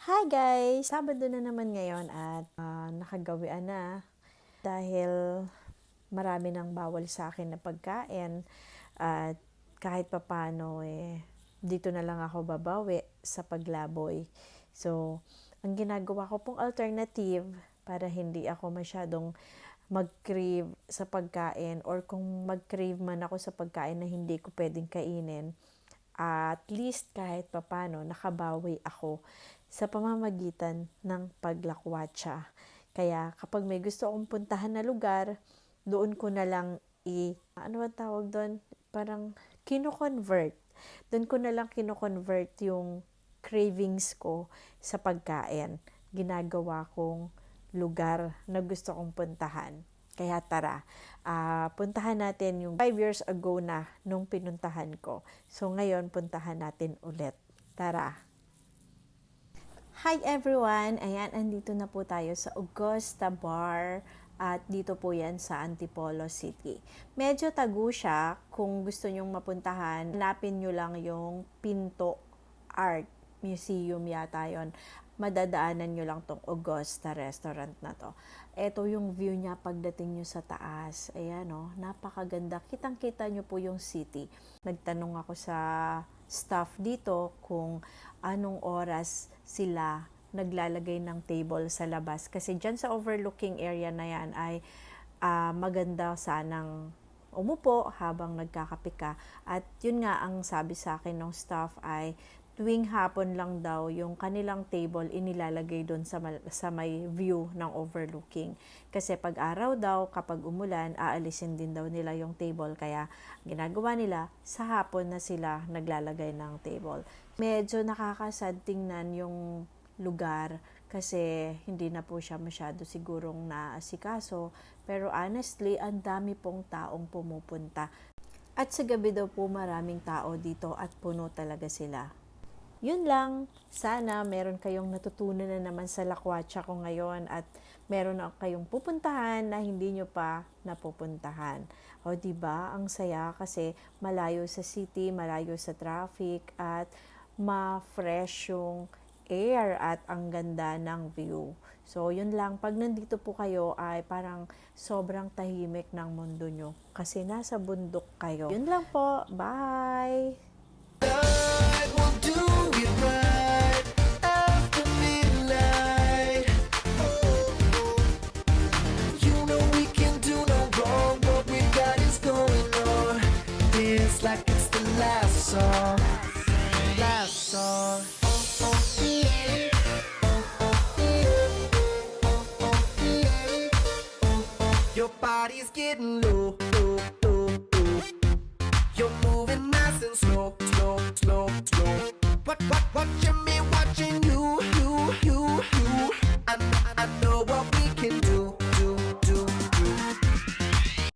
Hi guys! Sabado na naman ngayon at nakagawian na dahil marami nang bawal sa akin na pagkain at kahit papano dito na lang ako babawi sa paglaboy. So, ang ginagawa ko pong alternative para hindi ako masyadong mag-crave sa pagkain or kung mag-crave man ako sa pagkain na hindi ko pwedeng kainin, at least kahit papano nakabawi ako sa pamamagitan ng paglakwatsa. Kaya kapag may gusto akong puntahan na lugar, doon ko na lang ano ba tawag doon? Parang kino-convert. Doon ko na lang kino-convert yung cravings ko sa pagkain. Ginagawa kong lugar na gusto kong puntahan. Kaya tara, puntahan natin yung 5 years ago na nung pinuntahan ko. So ngayon, puntahan natin ulit. Tara! Hi everyone! Ayan, andito na po tayo sa Augusta Bar at dito po yan sa Antipolo City. Medyo tago siya. Kung gusto nyong mapuntahan, hanapin nyo lang yung Pinto Art Museum yata yon. Madadaanan nyo lang tong Augusta Restaurant na to. Ito yung view niya pagdating nyo sa taas. Ayan o, napakaganda. Kitang-kita nyo po yung city. Nagtanong ako sa staff dito kung anong oras sila naglalagay ng table sa labas. Kasi dyan sa overlooking area na yan ay maganda sanang umupo habang nagkakape ka. At yun nga ang sabi sa akin ng staff ay tuwing hapon lang daw yung kanilang table inilalagay doon sa may view ng overlooking. Kasi pag araw daw, kapag umulan, aalisin din daw nila yung table. Kaya ginagawa nila, sa hapon na sila naglalagay ng table. Medyo nakakasad tingnan yung lugar kasi hindi na po siya masyado sigurong naasikaso. Pero honestly, ang dami pong taong pumupunta. At sa gabi daw po maraming tao dito at puno talaga sila. Yun lang, sana meron kayong natutunan na naman sa lakwatsa ko ngayon at meron na kayong pupuntahan na hindi nyo pa napupuntahan. O diba, ang saya kasi malayo sa city, malayo sa traffic at ma-fresh yung air at ang ganda ng view. So, yun lang. Pag nandito po kayo ay parang sobrang tahimik ng mundo nyo kasi nasa bundok kayo. Yun lang po. Bye! Like it's the last song, last song. Your body's getting low, low, low, low. You're moving nice and slow, slow, slow, slow. What you